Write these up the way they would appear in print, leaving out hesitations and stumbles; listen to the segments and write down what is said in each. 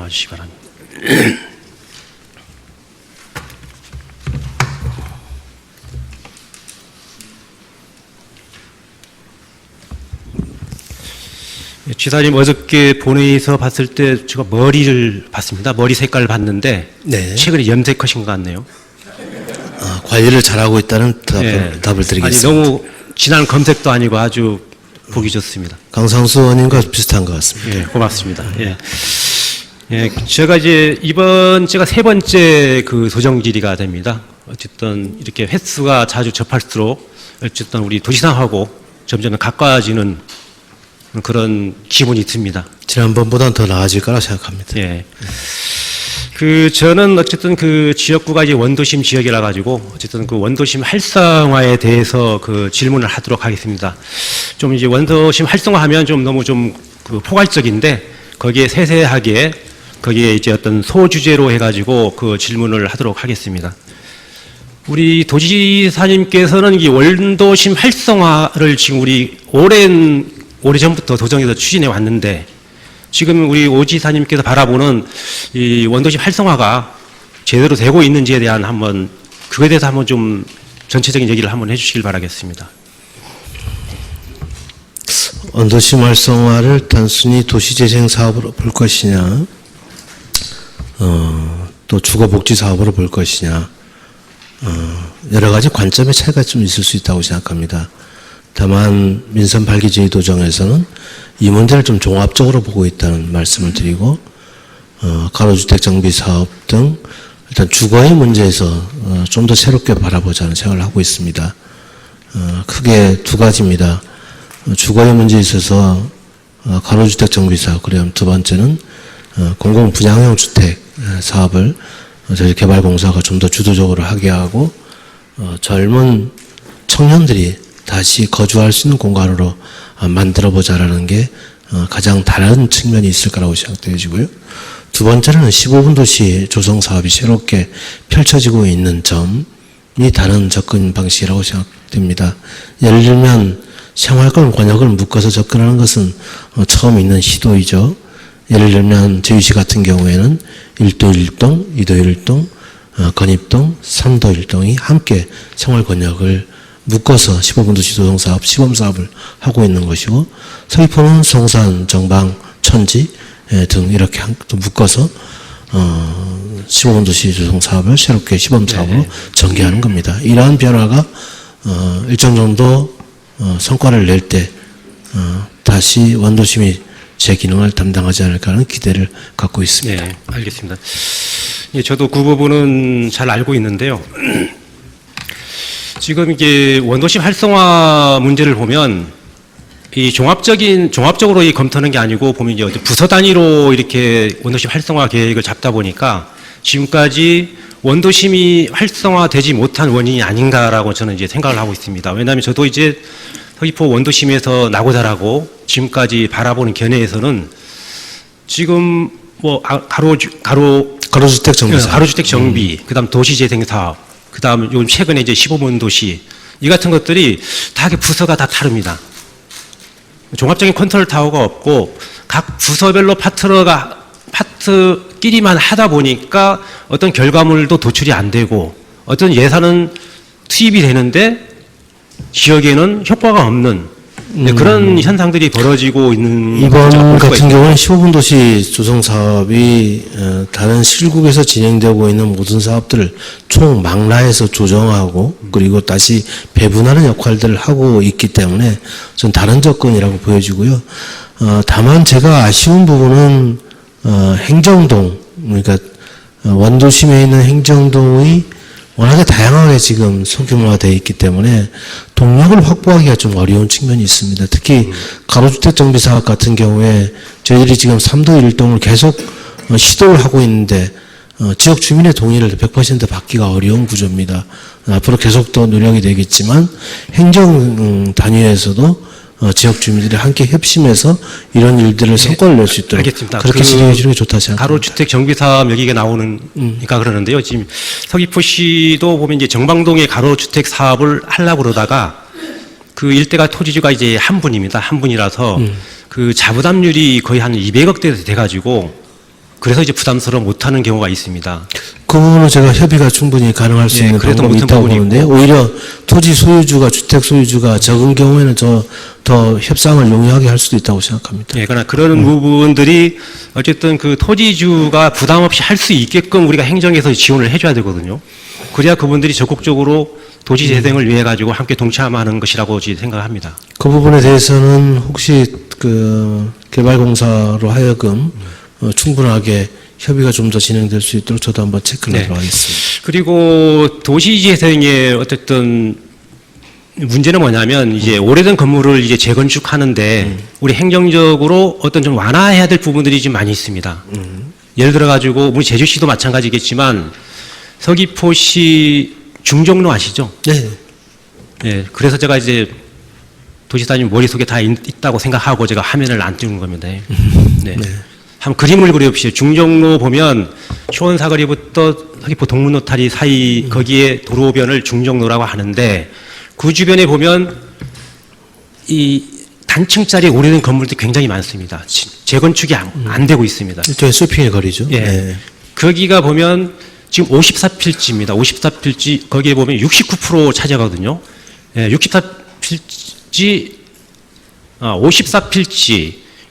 나와 주시기 바랍니다. 지사님 어저께 본회의에서 봤을 때 제가 머리를 봤습니다. 머리 색깔을 봤는데 네. 최근에 염색하신 것 같네요. 관리를 잘하고 있다는 답을 드리겠습니다. 아니 너무 진한 검색도 아니고 아주 보기 좋습니다. 강상수 의원님과 비슷한 것 같습니다. 예, 고맙습니다. 예. 예, 제가 이제 이번 제가 세 번째 그 소정 질의가 됩니다. 어쨌든 이렇게 횟수가 자주 접할수록 어쨌든 우리 도시상하고 점점 가까워지는 그런 기분이 듭니다. 지난번보다는 더 나아질 거라 생각합니다. 예. 저는 어쨌든 그 지역구가 이제 원도심 지역이라 가지고 어쨌든 그 원도심 활성화에 대해서 그 질문을 하도록 하겠습니다. 좀 이제 원도심 활성화하면 좀 너무 좀 그 포괄적인데 거기에 세세하게 거기에 이제 어떤 소주제로 해가지고 그 질문을 하도록 하겠습니다. 우리 도지사님께서는 이 원도심 활성화를 지금 우리 오래전부터 도정에서 추진해 왔는데 지금 우리 오 지사님께서 바라보는 이 원도심 활성화가 제대로 되고 있는지에 대한 한번 그거에 대해서 한번 좀 전체적인 얘기를 한번 해주시길 바라겠습니다. 원도심 활성화를 단순히 도시재생 사업으로 볼 것이냐, 또 주거복지 사업으로 볼 것이냐, 여러 가지 관점의 차이가 좀 있을 수 있다고 생각합니다. 다만 민선 8기 제2도정에서는 이 문제를 좀 종합적으로 보고 있다는 말씀을 드리고 가로주택 정비 사업 등 일단 주거의 문제에서 좀 더 새롭게 바라보자는 생각을 하고 있습니다. 크게 두 가지입니다. 주거의 문제에 있어서 가로주택 정비 사업, 그다음 두 번째는 공공 분양형 주택 사업을 저희 개발공사가 좀 더 주도적으로 하게 하고 젊은 청년들이 다시 거주할 수 있는 공간으로 만들어보자라는 게 가장 다른 측면이 있을 거라고 생각되어지고요. 두 번째는 15분 도시 조성 사업이 새롭게 펼쳐지고 있는 점이 다른 접근 방식이라고 생각됩니다. 예를 들면 생활권 권역을 묶어서 접근하는 것은 처음 있는 시도이죠. 예를 들면 저희시 같은 경우에는 1도 1동, 2도 1동, 건입동, 3도 1동이 함께 생활 권역을 묶어서 15분 도시 조성 사업, 시범 사업을 하고 있는 것이고, 서귀포는 성산, 정방, 천지 등 이렇게 또 묶어서 15분 도시 조성 사업을 새롭게 시범 사업으로 전개하는 겁니다. 이러한 변화가 일정 정도 성과를 낼 때 다시 원도심이 제 기능을 담당하지 않을까 하는 기대를 갖고 있습니다. 네, 알겠습니다. 예, 저도 그 부분은 잘 알고 있는데요. 지금 이게 원도심 활성화 문제를 보면 이 종합적으로 이 검토하는 게 아니고 보면 이제 부서 단위로 이렇게 원도심 활성화 계획을 잡다 보니까 지금까지 원도심이 활성화되지 못한 원인이 아닌가라고 저는 이제 생각을 하고 있습니다. 왜냐하면 저도 이제 서귀포 원도심에서 나고 자라고 지금까지 바라보는 견해에서는 지금 뭐 가로주택 정비 사업, 가로주택 정비, 그다음 도시재생 사업, 그다음 요즘 최근에 이제 15분 도시 이 같은 것들이 다 부서가 다 다릅니다. 종합적인 컨트롤 타워가 없고 각 부서별로 파트끼리만 하다 보니까 어떤 결과물도 도출이 안 되고 어떤 예산은 투입이 되는데 지역에는 효과가 없는 그런 현상들이 벌어지고 있는 이번 같은 경우는 15분 도시 조성 사업이 다른 실국에서 진행되고 있는 모든 사업들을 총망라해서 조정하고 그리고 다시 배분하는 역할들을 하고 있기 때문에 전 다른 접근이라고 보여지고요. 다만 제가 아쉬운 부분은 행정동, 그러니까 원도심에 있는 행정동이 워낙에 다양하게 지금 소규모화되어 있기 때문에 동력을 확보하기가 좀 어려운 측면이 있습니다. 특히 가로주택 정비 사업 같은 경우에 저희들이 지금 3도 1동을 계속 시도를 하고 있는데 지역 주민의 동의를 100% 받기가 어려운 구조입니다. 앞으로 계속 더 노력이 되겠지만 행정 단위에서도 지역 주민들이 함께 협심해서 이런 일들을 성과를 낼 수 있도록 알겠습니다. 그렇게 진행해 주는 게 좋다 생각합니다. 가로주택 정비사업 여기가 나오니까 그러는데요. 지금 서귀포시도 보면 이제 정방동에 가로주택 사업을 하려고 그러다가 그 일대가 토지주가 이제 한 분입니다. 한 분이라서 그 자부담률이 거의 한 200억대 돼가지고 그래서 이제 부담스러워 못하는 경우가 있습니다. 그 부분은 제가 협의가 충분히 가능할 수 예, 있는 그래도 방법이 못한 있다고 부분이 보는데 있고. 오히려 토지 소유주가 주택 소유주가 적은 경우에는 더 협상을 용이하게 할 수도 있다고 생각합니다. 예, 그러나 그런 부분들이 어쨌든 그 토지주가 부담 없이 할 수 있게끔 우리가 행정에서 지원을 해줘야 되거든요. 그래야 그분들이 적극적으로 도시 재생을 위해 가지고 함께 동참하는 것이라고 생각합니다. 그 부분에 대해서는 혹시 그 개발공사로 하여금 충분하게 협의가 좀 더 진행될 수 있도록 저도 한번 체크를 네. 하도록 하겠습니다. 그리고 도시 재생의 어쨌든 문제는 뭐냐면 이제 오래된 건물을 이제 재건축하는데 우리 행정적으로 어떤 좀 완화해야 될 부분들이 좀 많이 있습니다. 예를 들어 가지고 우리 제주시도 마찬가지겠지만 서귀포시 중정로 아시죠? 네. 예, 그래서 제가 이제 도시사님 머릿속에 다 있다고 생각하고 제가 화면을 안 띄우는 겁니다. 네. 한번 그림을 그려봅시다. 중정로 보면 효원사거리부터 서귀포 동문노타리 사이 거기에 도로변을 중정로라고 하는데 그 주변에 보면 이 단층짜리 오래된 건물들이 굉장히 많습니다. 재건축이 안 되고 있습니다. 일종의 쇼핑의 거리죠. 예. 네. 거기가 보면 지금 54필지입니다. 54필지 거기에 보면 69% 차지하거든요. 예, 54필지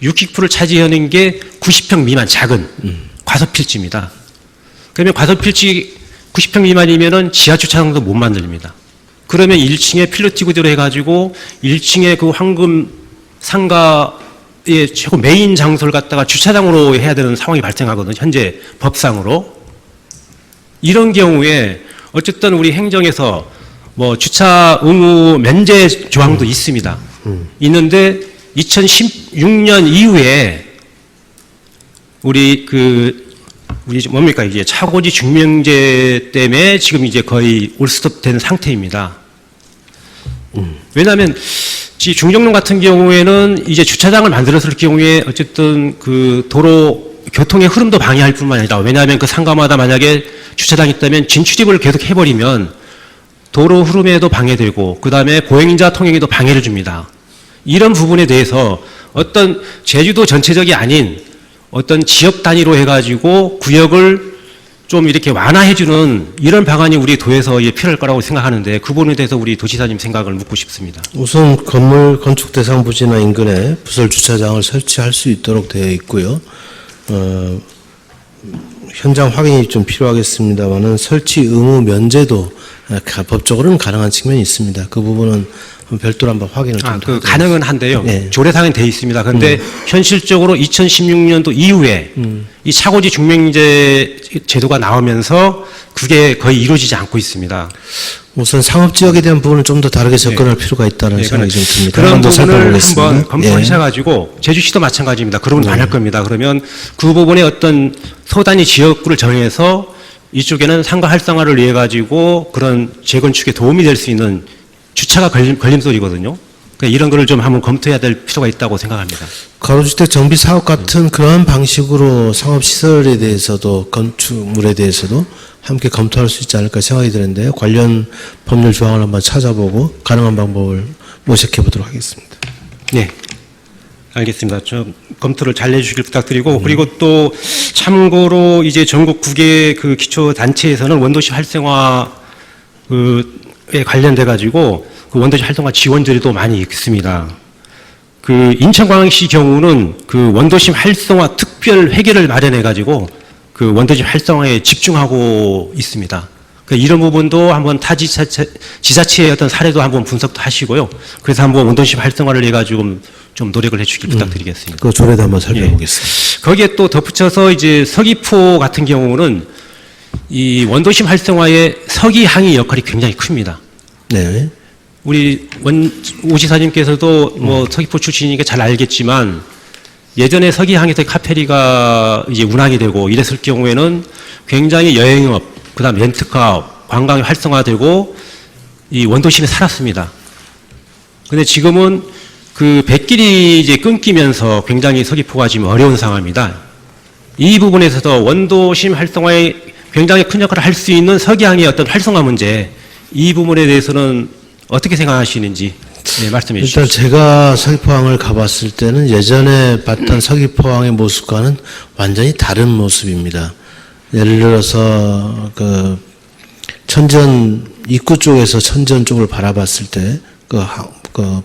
60%를 차지하는 게 90평 미만 작은 과소필지입니다. 그러면 과소필지 90평 미만이면은 지하 주차장도 못 만듭니다. 그러면 1층에 필로티구대로 해가지고 1층에 그 황금 상가의 최고 메인 장소를 갖다가 주차장으로 해야 되는 상황이 발생하거든요. 현재 법상으로. 이런 경우에 어쨌든 우리 행정에서 뭐 주차 의무 면제 조항도 있습니다. 있는데 2016년 이후에 우리 뭡니까 이제 차고지 중명제 때문에 지금 이제 거의 올스톱된 상태입니다. 왜냐하면 중정로 같은 경우에는 이제 주차장을 만들었을 경우에 어쨌든 그 도로 교통의 흐름도 방해할 뿐만 아니라 왜냐하면 그 상가마다 만약에 주차장이 있다면 진출입을 계속 해버리면 도로 흐름에도 방해되고 그 다음에 보행자 통행에도 방해를 줍니다. 이런 부분에 대해서 어떤 제주도 전체적이 아닌 어떤 지역 단위로 해가지고 구역을 좀 이렇게 완화해주는 이런 방안이 우리 도에서 필요할 거라고 생각하는데 그 부분에 대해서 우리 도지사님 생각을 묻고 싶습니다. 우선 건물 건축 대상 부지나 인근에 부설 주차장을 설치할 수 있도록 되어 있고요. 현장 확인이 좀 필요하겠습니다만은 설치 의무 면제도 법적으로는 가능한 측면이 있습니다. 그 부분은 별도로 한번 확인을 좀 그 가능은 한데요. 네. 조례상에 돼 있습니다. 그런데 현실적으로 2016년도 이후에 이 차고지 중명제 제도가 나오면서 그게 거의 이루어지지 않고 있습니다. 우선 상업지역에 대한 부분은 좀 더 다르게 접근할 필요가 있다는 네, 생각이 좀 듭니다. 그런 한번 더 부분을 살펴보겠습니다. 한번 검토하셔가지고 제주시도 마찬가지입니다. 그런 부분 많을 겁니다. 그러면 그 부분에 어떤 소단위 지역구를 정해서 이쪽에는 상가 활성화를 위해 가지고 그런 재건축에 도움이 될 수 있는 주차가 걸림돌이거든요. 그러니까 이런 거를 좀 한번 검토해야 될 필요가 있다고 생각합니다. 가로주택 정비 사업 같은 그런 방식으로 상업시설에 대해서도 건축물에 대해서도 함께 검토할 수 있지 않을까 생각이 드는데요. 관련 법률 조항을 한번 찾아보고 가능한 방법을 모색해 보도록 하겠습니다. 네. 알겠습니다. 좀 검토를 잘 해주시길 부탁드리고 그리고 또 참고로 이제 전국 9개 그 기초단체에서는 원도시 활성화 에 관련돼 가지고 그 원도시 활성화 지원들이 또 많이 있습니다. 그 인천광역시 경우는 그 원도심 활성화 특별 회계를 마련해 가지고 그 원도시 활성화에 집중하고 있습니다. 그러니까 이런 부분도 한번 지자체의 어떤 사례도 한번 분석도 하시고요. 그래서 한번 원도심 활성화를 해 가지고 좀 노력을 해주길 부탁드리겠습니다. 그 조례도 한번 살펴보겠습니다. 거기에 또 덧붙여서 이제 서귀포 같은 경우는 이 원도심 활성화의 서기항의 역할이 굉장히 큽니다. 네. 우리 오 지사님께서도 뭐 서귀포 출신이니까 잘 알겠지만 예전에 서기항에서 카페리가 이제 운항이 되고 이랬을 경우에는 굉장히 여행업, 그다음 렌트카, 관광이 활성화되고 이 원도심에 살았습니다. 근데 지금은 그 백길이 이제 끊기면서 굉장히 서귀포가 지금 어려운 상황입니다. 이 부분에서도 원도심 활성화에 굉장히 큰 역할을 할 수 있는 서기항의 어떤 활성화 문제, 이 부분에 대해서는 어떻게 생각하시는지. 네, 말씀해 일단 주십시오. 제가 서귀포항을 가봤을 때는 예전에 봤던 서귀포항의 모습과는 완전히 다른 모습입니다. 예를 들어서 그 천전 입구 쪽에서 천전 쪽을 바라봤을 때, 그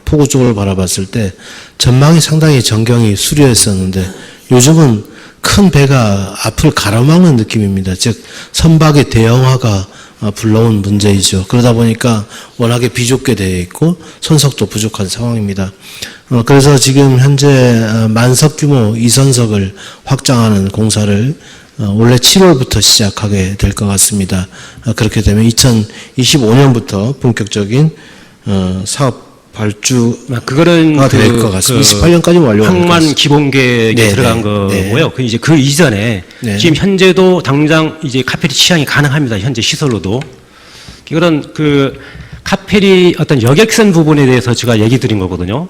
포구 쪽을 바라봤을 때 전망이 상당히 전경이 수려했었는데 요즘은 큰 배가 앞을 가로막는 느낌입니다. 즉 선박의 대형화가 불러온 문제이죠. 그러다 보니까 워낙에 비좁게 되어 있고 손석도 부족한 상황입니다. 그래서 지금 현재 만석 규모 2선석을 확장하는 공사를 원래 7월부터 시작하게 될 것 같습니다. 그렇게 되면 2025년부터 본격적인 사업 발주가 그거는 될 것 같습니다. 28년까지 완료할 것 항만 같습니다. 기본 계획에 네, 들어간 네, 거고요. 그 이제 그 이전에 네. 지금 현재도 당장 이제 카페리 취향이 가능합니다. 현재 시설로도. 이거는 그 카페리 어떤 여객선 부분에 대해서 제가 얘기 드린 거거든요.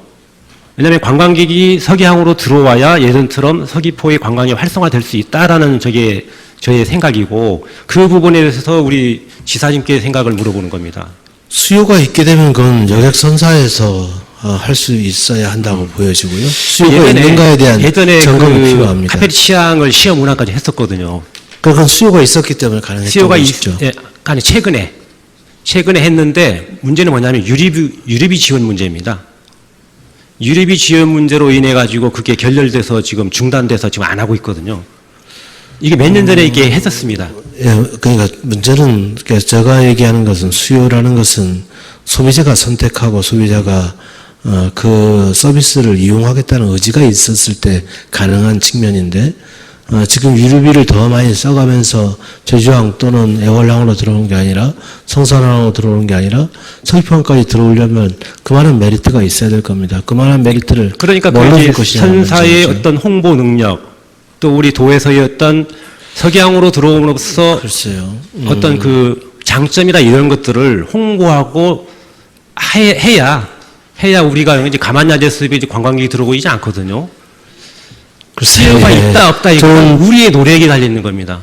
왜냐하면 관광객이 서귀항으로 들어와야 예전처럼 서귀포의 관광이 활성화될 수 있다라는 저게 저의 생각이고 그 부분에 대해서 우리 지사님께 생각을 물어보는 겁니다. 수요가 있게 되면 그건 여객선사에서 할 수 있어야 한다고 보여지고요. 수요가 있는가에 대한 예전에 점검이 그 필요합니다. 카페리 취향을 시험 문항까지 했었거든요. 그건 수요가 있었기 때문에 가능했던 수요가 것이죠. 아니 최근에 했는데 문제는 뭐냐면 유류비 지원 문제입니다. 유류비 지원 문제로 인해 가지고 그게 결렬돼서 지금 중단돼서 지금 안 하고 있거든요. 이게 몇 년 전에 이게 했었습니다. 예, 그러니까 문제는 제가 얘기하는 것은 수요라는 것은 소비자가 선택하고 소비자가 그 서비스를 이용하겠다는 의지가 있었을 때 가능한 측면인데 지금 유류비를 더 많이 써가면서 제주항 또는 애월항으로 들어오는 게 아니라 성산항으로 들어오는 게 아니라 서귀포항까지 들어오려면 그만한 메리트가 있어야 될 겁니다. 그만한 메리트를 그러니까 뭘로 그 줄 이제 것이냐 선사의 어떤 홍보 능력 또 우리 도에서의 어떤 서귀항으로 들어옴으로써 글쎄요. 어떤 그 장점이나 이런 것들을 홍보하고 해야 우리가 이제 가만히 앉았을 때 이제 관광객이 들어오고 있지 않거든요. 글쎄요. 수요가 예. 있다 없다 이건 우리의 노력이 달리는 겁니다.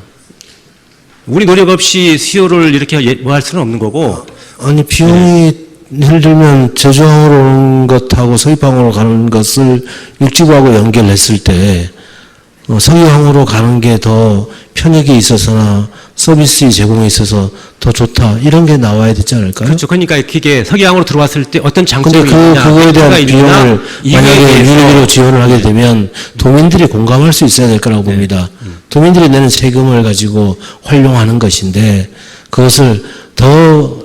우리 노력 없이 수요를 이렇게 뭐 할 수는 없는 거고. 아니 비용이 예를 들면 제주항으로 오는 것하고 서귀포항으로 가는 것을 육지부하고 연결했을 때 서귀항으로 가는 게 더 편익이 있어서나 서비스 제공에 있어서 더 좋다 이런 게 나와야 되지 않을까요? 그렇죠. 그러니까 그게 서귀항으로 들어왔을 때 어떤 근데 장점이 있느냐, 그거에 대한 혜택가 있느냐, 비용을 이거에 만약에 대해서 유료로 지원을 하게 되면 도민들이 공감할 수 있어야 될 거라고 봅니다. 도민들이 내는 세금을 가지고 활용하는 것인데 그것을 더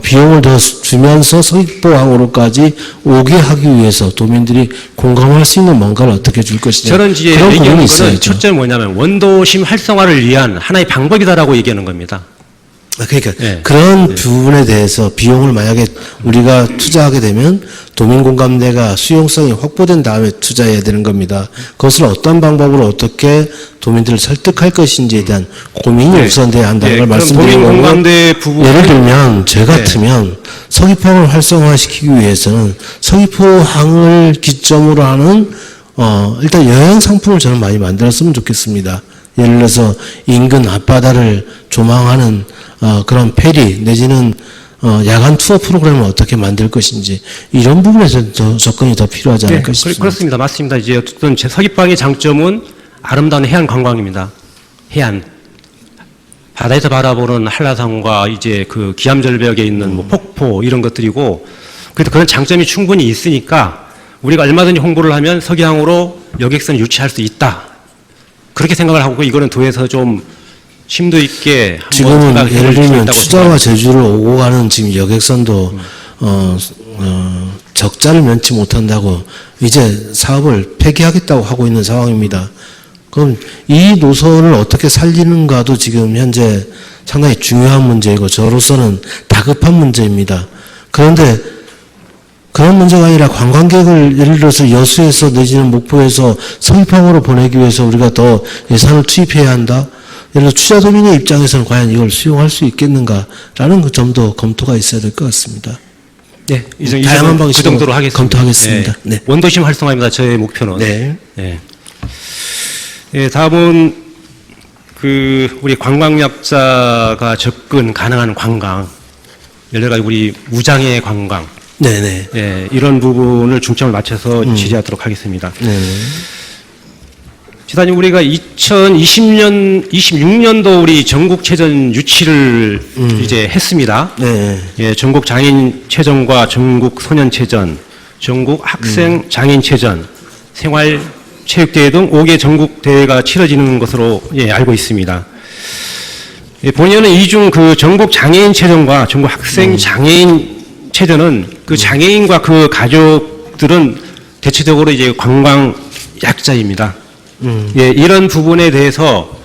비용을 더 주면서 서귀포항으로까지 오게 하기 위해서 도민들이 공감할 수 있는 뭔가를 어떻게 줄 것이냐 저는 이제 그런 부분이 얘기하는 거는 있어야죠. 첫째는 뭐냐면 원도심 활성화를 위한 하나의 방법이다라고 얘기하는 겁니다. 그러니까 네. 그런 부분에 대해서 비용을 만약에 우리가 투자하게 되면 도민공감대가 수용성이 확보된 다음에 투자해야 되는 겁니다. 그것을 어떤 방법으로 어떻게 도민들을 설득할 것인지에 대한 고민이 네. 우선돼야 한다는 걸 그럼 말씀드리는 거고 도민공감대 부분 예를 들면 제 네. 같으면 서귀포항을 활성화시키기 위해서는 서귀포항을 기점으로 하는 일단 여행 상품을 저는 많이 만들었으면 좋겠습니다. 예를 들어서 인근 앞바다를 조망하는 그런 페리 내지는 야간 투어 프로그램을 어떻게 만들 것인지 이런 부분에서 더 접근이 더 필요하지 않을까 싶습니다. 그렇습니다. 맞습니다. 이제 어쨌든 서귀포항의 장점은 아름다운 해안 관광입니다. 해안. 바다에서 바라보는 한라산과 이제 그 기암절벽에 있는 뭐 폭포 이런 것들이고 그래도 그런 장점이 충분히 있으니까 우리가 얼마든지 홍보를 하면 서귀항으로 여객선을 유치할 수 있다. 그렇게 생각을 하고 이거는 도에서 좀 심도 있게 한번 지금은 생각해 예를 볼 수 들면 있다고 투자와 제주를 오고 가는 지금 여객선도 적자를 면치 못한다고 이제 사업을 폐기하겠다고 하고 있는 상황입니다. 그럼 이 노선을 어떻게 살리는가도 지금 현재 상당히 중요한 문제이고 저로서는 다급한 문제입니다. 그런데 그런 문제가 아니라 관광객을 예를 들어서 여수에서 내지는 목포에서 서귀포항으로 보내기 위해서 우리가 더 예산을 투입해야 한다. 예를 들어 투자도민의 입장에서는 과연 이걸 수용할 수 있겠는가라는 그 점도 검토가 있어야 될 것 같습니다. 네, 다양한 그 방식으로 정도로 하겠습니다. 검토하겠습니다. 네. 원도심 활성화입니다. 저의 목표는. 네. 네. 예, 다음은 그 우리 관광약자가 접근 가능한 관광. 예를 들어 우리 무장의 관광. 네네. 예, 이런 부분을 중점을 맞춰서 지지하도록 하겠습니다. 네네. 지사님, 우리가 26년도 우리 전국체전 유치를 이제 했습니다. 네. 예, 전국 장애인체전과 전국 소년체전, 전국 학생 장애인체전, 생활체육대회 등 5개 전국대회가 치러지는 것으로 예, 알고 있습니다. 예, 본연은 이중 그 전국 장애인체전과 전국 학생 장애인체전은 그 장애인과 그 가족들은 대체적으로 이제 관광 약자입니다. 예, 이런 부분에 대해서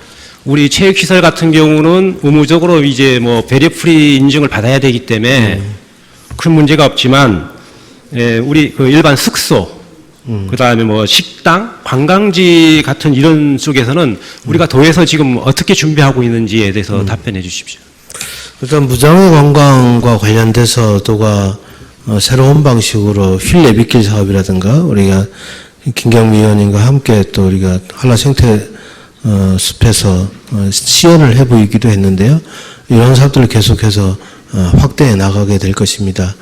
우리 체육시설 같은 경우는 의무적으로 이제 뭐 배리프리 인증을 받아야 되기 때문에 큰 문제가 없지만, 예, 우리 그 일반 숙소, 그 다음에 뭐 식당, 관광지 같은 이런 쪽에서는 우리가 도에서 지금 어떻게 준비하고 있는지에 대해서 답변해 주십시오. 일단 무장애 관광과 관련돼서 도가 새로운 방식으로 휠 내비길 사업이라든가 우리가 김경미 의원님과 함께 또 우리가 한라 생태 숲에서 시연을 해보이기도 했는데요. 이런 사업들을 계속해서 확대해 나가게 될 것입니다.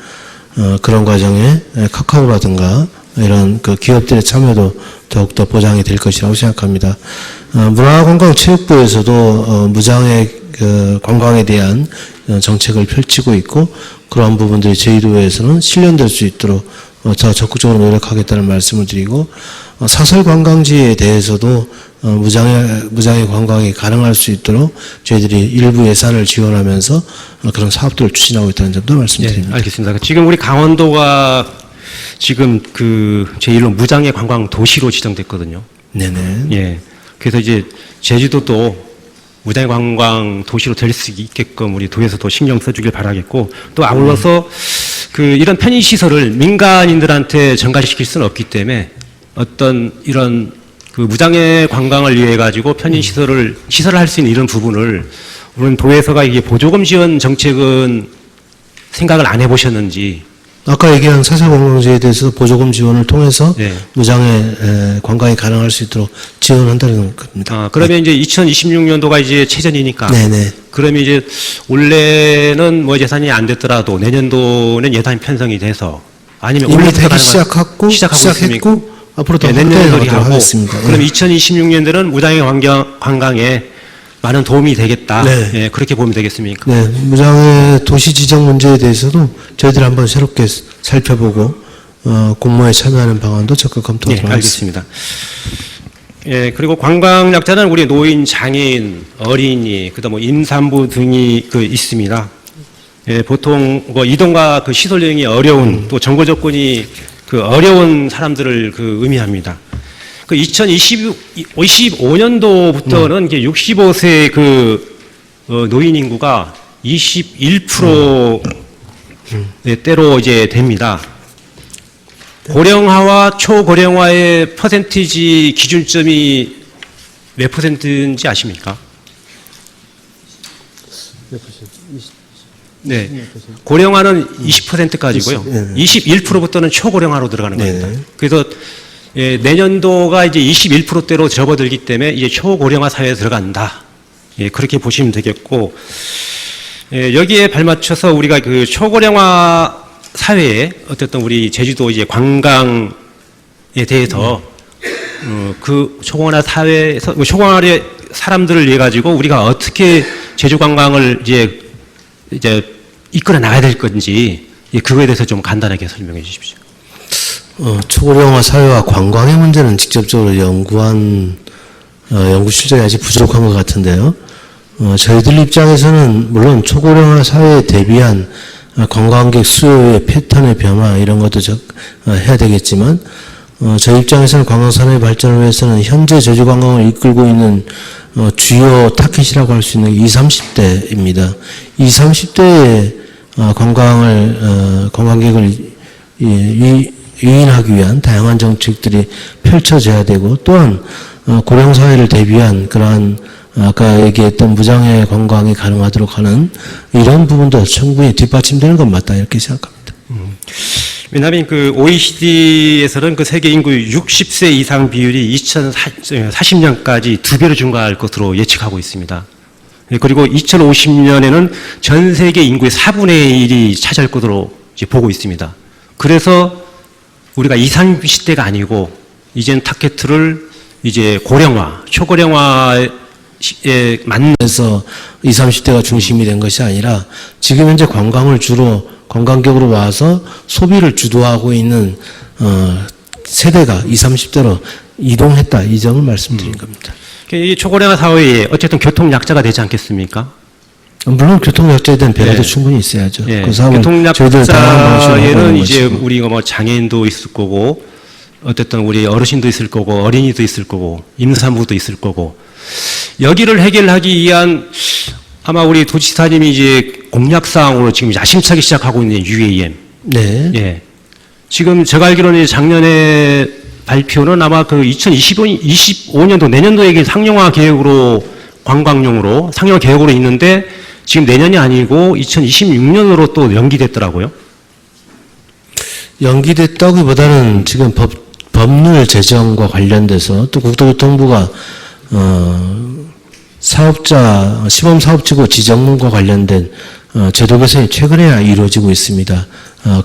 그런 과정에 카카오라든가 이런 그 기업들의 참여도 더욱더 보장이 될 것이라고 생각합니다. 문화관광체육부에서도 무장애 관광에 대한 정책을 펼치고 있고 그러한 부분들이 저희도에서는 실현될 수 있도록 더 적극적으로 노력하겠다는 말씀을 드리고 사설 관광지에 대해서도 무장애 관광이 가능할 수 있도록 저희들이 일부 예산을 지원하면서 그런 사업들을 추진하고 있다는 점도 말씀드립니다. 예, 알겠습니다. 지금 우리 강원도가 지금 그 제1로 무장애 관광 도시로 지정됐거든요. 네네. 예. 그래서 이제 제주도도 무장애 관광 도시로 될 수 있게끔 우리 도에서도 신경 써주길 바라겠고, 또 아울러서 그 이런 편의 시설을 민간인들한테 전가시킬 수는 없기 때문에 어떤 이런 그 무장애 관광을 위해 가지고 편의 시설을 할 수 있는 이런 부분을 우리는 도에서가 이게 보조금 지원 정책은 생각을 안 해보셨는지. 아까 얘기한 사설 관광지에 대해서 보조금 지원을 통해서 네. 무장애 관광이 가능할 수 있도록 지원한다는 겁니다. 그러면 이제 2026년도가 이제 체전이니까. 네네. 그러면 이제 원래는 뭐 예산이 안 됐더라도 내년도는 예산이 편성이 돼서 아니면 이미 올해부터 되기 가는 시작했고 있습니까? 앞으로 더 네, 확대해 내년도리 나가도록 하고. 하겠습니다. 그럼 2026년도는 무장애 관광에 많은 도움이 되겠다. 네. 예, 그렇게 보면 되겠습니까? 네, 무장애 도시 지정 문제에 대해서도 저희들이 한번 새롭게 살펴보고 공모에 참여하는 방안도 적극 네, 검토하도록 하겠습니다. 알겠습니다. 예, 그리고 관광 약자는 우리 노인, 장애인, 어린이, 그다음 뭐 임산부 등이 그 있습니다. 예, 보통 뭐 이동과 그 시설 여행이 어려운 또 정보 접근이 그 어려운 사람들을 그 의미합니다. 그 2025년도부터는 이제 65세 그 노인 인구가 21% 대로 이제 됩니다. 고령화와 초고령화의 퍼센티지 기준점이 몇 퍼센트인지 아십니까? 네. 고령화는 20%까지고요. 21%부터는 초고령화로 들어가는 겁니다. 네네. 그래서 예, 내년도가 이제 21%대로 접어들기 때문에 이제 초고령화 사회에 들어간다. 예, 그렇게 보시면 되겠고, 예, 여기에 발맞춰서 우리가 그 초고령화 사회에 어쨌든 우리 제주도 이제 관광에 대해서 그 초고령화 사회에서 초고령화의 사람들을 위해 가지고 우리가 어떻게 제주 관광을 이제 이끌어 나가야 될 건지 예, 그거에 대해서 좀 간단하게 설명해 주십시오. 초고령화 사회와 관광의 문제는 직접적으로 연구 실적이 아직 부족한 것 같은데요. 저희들 입장에서는 물론 초고령화 사회에 대비한 관광객 수요의 패턴의 변화 이런 것도 해야 되겠지만 저희 입장에서는 관광산업의 발전을 위해서는 현재 제주 관광을 이끌고 있는 주요 타켓이라고 할 수 있는 20, 30대입니다. 20, 30대의 관광객을 유인하기 위한 다양한 정책들이 펼쳐져야 되고 또한 고령사회를 대비한 그러한 아까 얘기했던 무장애 관광이 가능하도록 하는 이런 부분도 충분히 뒷받침되는 건 맞다 이렇게 생각합니다. 왜냐하면 그 OECD에서는 그 세계 인구 60세 이상 비율이 2040년까지 2배로 증가할 것으로 예측하고 있습니다. 그리고 2050년에는 전 세계 인구의 4분의 1이 차지할 것으로 이제 보고 있습니다. 그래서 우리가 20, 30대가 아니고 이제는 타겟을 이제 고령화, 초고령화에 맞는 그래서 20, 30대가 중심이 된 것이 아니라 지금 현재 관광을 주로 관광객으로 와서 소비를 주도하고 있는 세대가 20, 30대로 이동했다. 이 점을 말씀드린 겁니다. 이 초고령화 사회에 어쨌든 교통 약자가 되지 않겠습니까? 물론 교통약자에 대한 배려도 예. 충분히 있어야죠. 예. 그 사업은 저희들 다양한 방식으로 하고 교통약자에는 있는 이제 것이고. 우리가 뭐 장애인도 있을 거고 어쨌든 우리 어르신도 있을 거고 어린이도 있을 거고 임산부도 있을 거고 여기를 해결하기 위한 아마 우리 도지사님이 이제 공약사항으로 지금 야심차게 시작하고 있는 UAM. 네. 예. 지금 제가 알기로는 작년에 발표는 아마 그 2025년도 내년도에 상용화 계획으로 관광용으로 상용화 계획으로 있는데 지금 내년이 아니고 2026년으로 또 연기됐더라고요. 연기됐다기보다는 지금 법률 제정과 관련돼서 또 국토교통부가 사업자 시범 사업지구 지정문과 관련된 제도 개선이 최근에야 이루어지고 있습니다.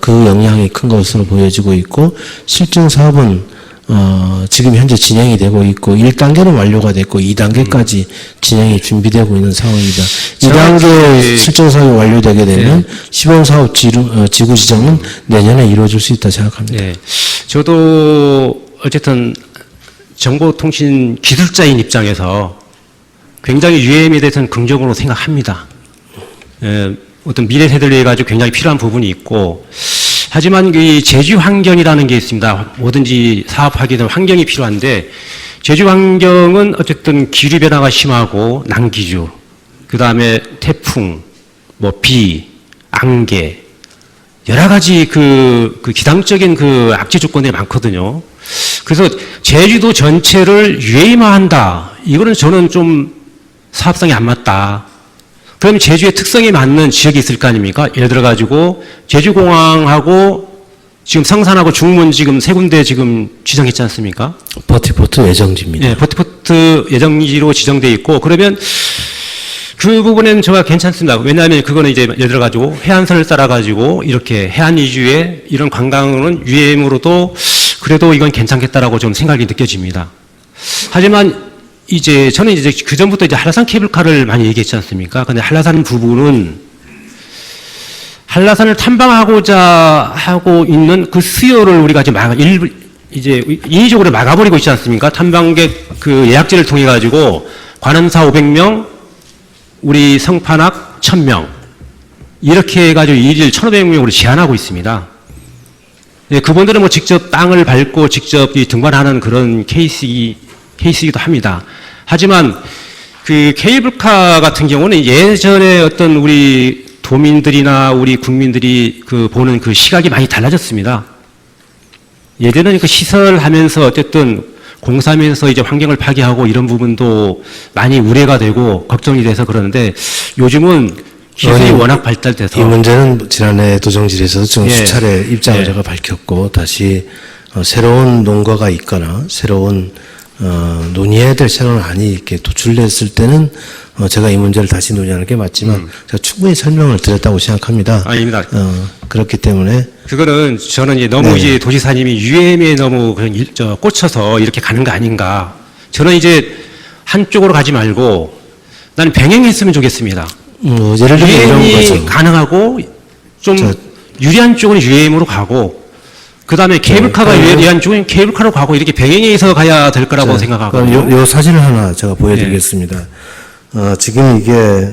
그 영향이 큰 것으로 보여지고 있고 실증 사업은 지금 현재 진행이 되고 있고 1단계는 완료가 됐고 2단계까지 진행이 준비되고 있는 상황입니다. 2단계 실증 사업이 완료되게 되면 시범 사업 지구 지정은 내년에 이루어질 수 있다 생각합니다. 네. 저도 어쨌든 정보통신 기술자인 입장에서 굉장히 UAM에 대해서는 긍정으로 생각합니다. 어떤 미래 세대를 위해 가지고 굉장히 필요한 부분이 있고, 하지만 이 제주 환경이라는 게 있습니다. 뭐든지 사업하게 되면 환경이 필요한데, 제주 환경은 어쨌든 기류 변화가 심하고 난기주, 그 다음에 태풍, 뭐 비, 안개, 여러 가지 그 기상적인 그 악재 조건들이 많거든요. 그래서 제주도 전체를 UAM화한다. 이거는 저는 좀 사업성이 안 맞다. 그럼 제주의 특성에 맞는 지역이 있을 거 아닙니까? 예를 들어 가지고 제주공항하고 지금 성산하고 중문 지금 세 군데 지금 지정했지 않습니까? 버티포트 예정지입니다. 네, 버티포트 예정지로 지정돼 있고 그러면 그 부분에는 저가 괜찮습니다. 왜냐하면 그거는 이제 예를 들어 가지고 해안선을 따라 가지고 이렇게 해안 위주의 이런 관광은 UAM으로도 그래도 이건 괜찮겠다라고 좀 생각이 느껴집니다. 하지만 이제 저는 이제 그 전부터 이제 한라산 케이블카를 많이 얘기했지 않습니까? 근데 한라산 부분은 한라산을 탐방하고자 하고 있는 그 수요를 우리가 이제 인위적으로 막아버리고 있지 않습니까? 탐방객 그 예약제를 통해 가지고 관음사 500명, 우리 성판악 1000명 이렇게 해가지고 일일 1500명으로 제한하고 있습니다. 네, 그분들은 뭐 직접 땅을 밟고 직접 등반하는 그런 케이스이기도 합니다. 하지만 그 케이블카 같은 경우는 예전에 어떤 우리 도민들이나 우리 국민들이 그 보는 그 시각이 많이 달라졌습니다. 예전에는 그 시설하면서 어쨌든 공사하면서 이제 환경을 파괴하고 이런 부분도 많이 우려가 되고 걱정이 돼서 그러는데 요즘은 기술이 워낙 발달돼서 이 문제는 지난해 도정질에서도 좀 예. 수차례 입장을 예. 제가 밝혔고 다시 새로운 논거가 있거나 새로운 논의해야 될 새로운 안이 이렇게 도출됐을 때는 제가 이 문제를 다시 논의하는 게 맞지만 제가 충분히 설명을 드렸다고 생각합니다. 아닙니다. 그렇기 때문에 그거는 저는 이제 너무 네. 이제 도지사님이 UM에 너무 그냥 꽂혀서 이렇게 가는 거 아닌가. 저는 이제 한쪽으로 가지 말고 나는 병행했으면 좋겠습니다. 예를 들면 이런 UM이 거죠. 가능하고 좀 유리한 쪽은 UM으로 가고 그 다음에 케이블카가 유리한 쪽은 케이블카로 가고 이렇게 병행해서 가야 될 거라고 생각하거든요. 그럼 요 사진을 하나 제가 보여드리겠습니다. 지금 이게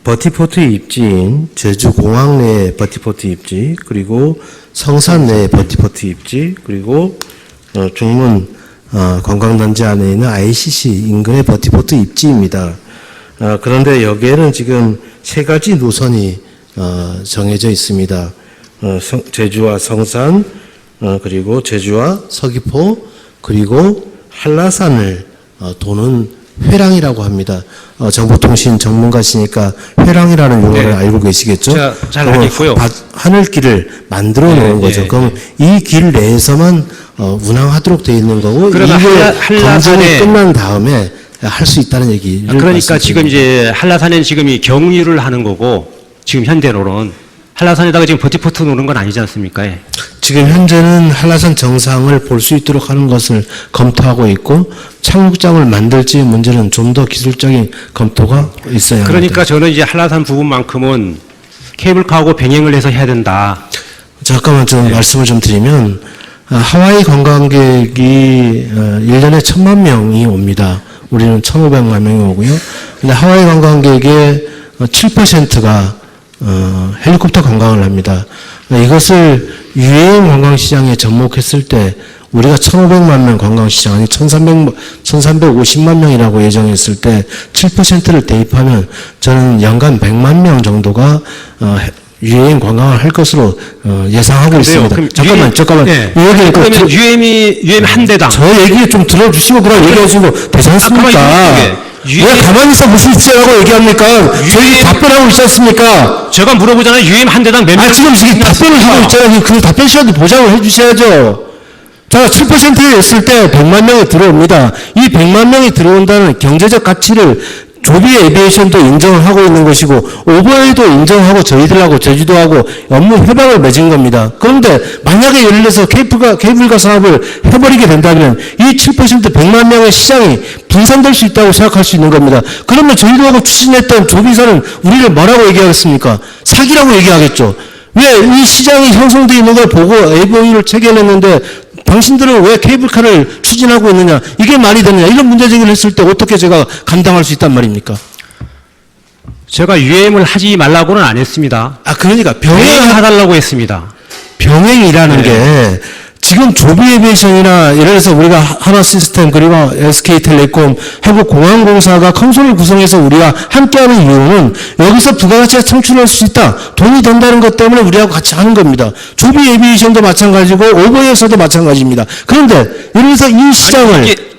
버티포트 입지인 제주공항 내 버티포트 입지, 그리고 성산 내 버티포트 입지, 그리고 중문 관광단지 안에 있는 ICC 인근의 버티포트 입지입니다. 그런데 여기에는 지금 세 가지 노선이 정해져 있습니다. 제주와 성산, 그리고 제주와 서귀포, 그리고 한라산을 도는 회랑이라고 합니다. 정보통신 전문가시니까 회랑이라는 용어를 네. 알고 계시겠죠? 제가 잘 알겠고요. 하늘길을 만들어 놓은 거죠. 그럼 이 길 내에서만 운항하도록 되어 있는 거고, 이게 그러면 검증이 끝난 다음에 할 수 있다는 얘기를 그러니까 지금 이제 한라산엔 지금 이 경유를 하는 거고 지금 현대로는 한라산에다가 지금 버티포트 놓는 건 아니지 않습니까? 예. 지금 현재는 한라산 정상을 볼 수 있도록 하는 것을 검토하고 있고 착륙장을 만들지 문제는 좀 더 기술적인 검토가 있어야 합니다. 그러니까 저는 이제 한라산 부분만큼은 케이블카하고 병행을 해서 해야 된다. 잠깐만 좀 말씀을 좀 드리면 하와이 관광객이 1년에 1,000만 명이 옵니다. 우리는 1,500만 명이 오고요. 근데 하와이 관광객의 7%가 헬리콥터 관광을 합니다. 이것을 유해인 관광시장에 접목했을 때 우리가 1,500만 명 관광시장, 아니 1,350만 명이라고 예정했을 때 7%를 대입하면 저는 연간 100만 명 정도가 유해인 관광을 할 것으로 예상하고 있습니다. 잠깐만. 네. 그러면 UM 한 대당. 저 얘기 좀 들어주시고 그럼 얘기하시고 되지 않습니까? 왜 가만히 있어 무슨 짓이라고 얘기합니까? 저희 답변하고 있지 않습니까? 제가 물어보잖아요. UM 한 대당 몇 명? 지금 답변을 하고 있잖아요. 그 답변 시간도 보장을 해주셔야죠. 자, 7%에 있을 때 100만 명이 들어옵니다. 이 100만 명이 들어온다는 경제적 가치를 조비 에비에이션도 인정을 하고 있는 것이고 오버웨이도 인정하고 저희들하고 제주도하고 업무 협약을 맺은 겁니다. 그런데 만약에 예를 들어서 케이블카 사업을 해버리게 된다면 이 7% 100만 명의 시장이 분산될 수 있다고 생각할 수 있는 겁니다. 그러면 저희도하고 추진했던 조비사는 우리를 뭐라고 얘기하겠습니까? 사기라고 얘기하겠죠. 왜 이 시장이 형성되어 있는 걸 보고 AV를 체결했는데 당신들은 왜 케이블카를 추진하고 있느냐? 이게 말이 되느냐? 이런 문제 제기를 했을 때 어떻게 제가 감당할 수 있단 말입니까? 제가 UM을 하지 말라고는 안 했습니다. 그러니까 병행해달라고 했습니다. 병행이라는 게 지금 조비 에비에이션이나 예를 들어서 우리가 하나시스템 그리고 SK텔레콤 한국공항공사가 컨소를 구성해서 우리가 함께하는 이유는 여기서 부가가치가 창출할 수 있다. 돈이 된다는 것 때문에 우리하고 같이 하는 겁니다. 조비 에비에이션도 마찬가지고 오버에서도 마찬가지입니다. 그런데 예를 들어서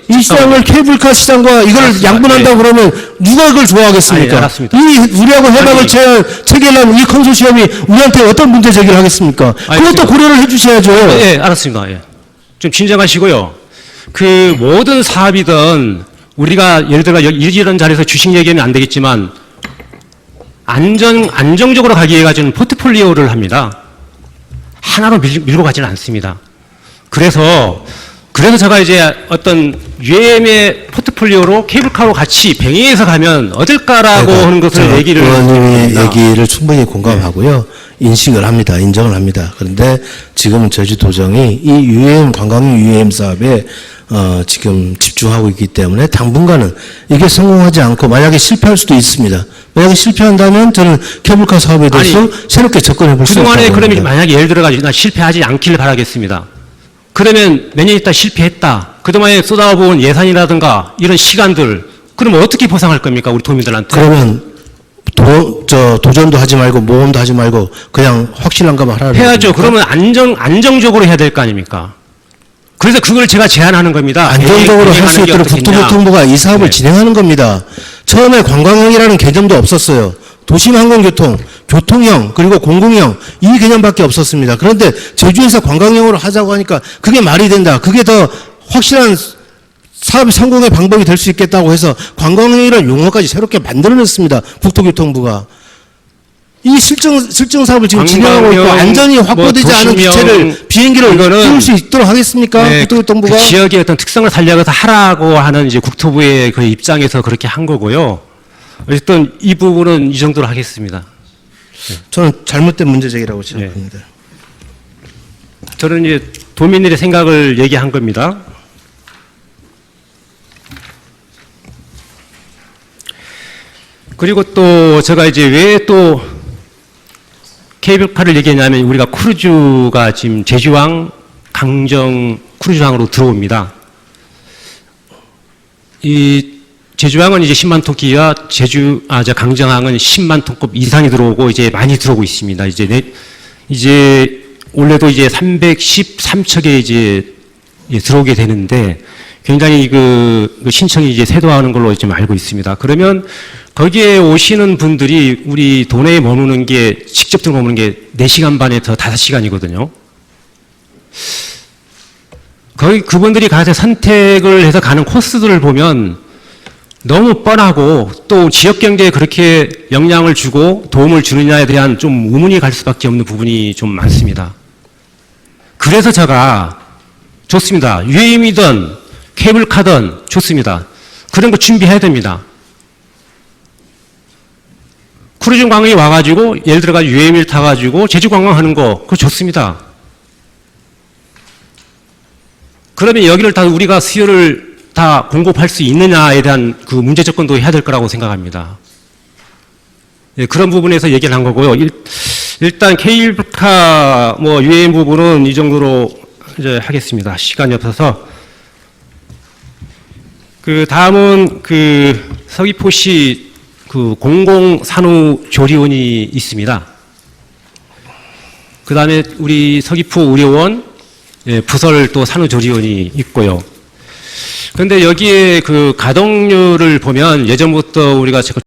이 시장을 케이블카 시장과 이걸 양분한다고 그러면 누가 그걸 좋아하겠습니까? 알았습니다. 우리하고 협약을 체결한 이 컨소시엄이 우리한테 어떤 문제 제기를 하겠습니까? 그것도 고려를 해주셔야죠. 네, 알았습니다. 좀 진정하시고요. 그 모든 사업이든 우리가 예를 들어 이런 자리에서 주식 얘기하면 안 되겠지만 안정적으로 가기 위해 가지는 포트폴리오를 합니다. 하나로 밀고 가지는 않습니다. 그래서 제가 이제 어떤 UM의 포트폴리오로 케이블카로 같이 병행해서 가면 어떨까라고 하는 것을 얘기를 의원님의 얘기를 충분히 공감하고요. 인식을 합니다. 인정을 합니다. 그런데 지금은 제주도정이 이 UM 관광용 UM 사업에 지금 집중하고 있기 때문에 당분간은 이게 성공하지 않고 만약에 실패할 수도 있습니다. 만약에 실패한다면 저는 케이블카 사업에 대해서 새롭게 접근해 볼 수 있다고 그동안에 봅니다. 그러면 만약에 예를 들어가지고 나 실패하지 않기를 바라겠습니다. 그러면 몇 년 있다 실패했다. 그동안에 쏟아부은 예산이라든가 이런 시간들, 그러면 어떻게 보상할 겁니까? 우리 도민들한테. 그러면 도전도 하지 말고 모험도 하지 말고 그냥 확실한 것만 하라는 해야죠. 겁니까? 그러면 안정적으로 해야 될 거 아닙니까? 그래서 그걸 제가 제안하는 겁니다. 안정적으로 할 수 있도록 국토교통부가 이 사업을 진행하는 겁니다. 처음에 관광형이라는 개념도 없었어요. 도심항공교통, 교통형, 그리고 공공형 이 개념밖에 없었습니다. 그런데 제주에서 관광형으로 하자고 하니까 그게 말이 된다. 그게 더 확실한 사업 성공의 방법이 될 수 있겠다고 해서 관광형이라는 용어까지 새롭게 만들어냈습니다. 국토교통부가. 이 실증 사업을 지금 진행하고 있고 안전이 확보되지 않은 기체를 비행기를 띄울 수 있도록 하겠습니까? 네, 국토교통부가. 그 지역의 어떤 특성을 살려서 하라고 하는 이제 국토부의 그 입장에서 그렇게 한 거고요. 어쨌든 이 부분은 이 정도로 하겠습니다. 저는 잘못된 문제 제기라고 생각합니다. 저는 이제 도민들의 생각을 얘기한 겁니다. 그리고 또 제가 이제 왜 또 케이블카를 얘기했냐면 우리가 크루즈가 지금 제주항, 강정 크루즈항으로 들어옵니다. 이 제주항은 이제 10만 톤기와 강정항은 10만 톤급 이상이 들어오고 이제 많이 들어오고 있습니다. 이제 올해도 이제 313척에 이제 들어오게 되는데 굉장히 그 신청이 이제 쇄도하는 걸로 지금 알고 있습니다. 그러면 거기에 오시는 분들이 우리 도내에 머무는 게 직접 들어오는 게 4시간 반에서 5시간이거든요. 거기 그분들이 가서 선택을 해서 가는 코스들을 보면 너무 뻔하고 또 지역 경제에 그렇게 영향을 주고 도움을 주느냐에 대한 좀 의문이 갈 수밖에 없는 부분이 좀 많습니다. 그래서 제가 좋습니다. UAM이든 케이블카든 좋습니다. 그런 거 준비해야 됩니다. 크루즈 관광이 와가지고 예를 들어가 UAM을 타가지고 제주 관광하는 거 그거 좋습니다. 그러면 여기를 다 우리가 수요를 다 공급할 수 있느냐에 대한 그 문제 접근도 해야 될 거라고 생각합니다. 예, 그런 부분에서 얘기를 한 거고요. 일단 케이블카 뭐 UAM 부분은 이 정도로 이제 하겠습니다. 시간이 없어서. 그 다음은 그 서귀포시 그 공공산후조리원이 있습니다. 그 다음에 우리 서귀포 의료원, 예, 부설 또 산후조리원이 있고요. 그런데 여기에 그 가동률을 보면 예전부터 우리가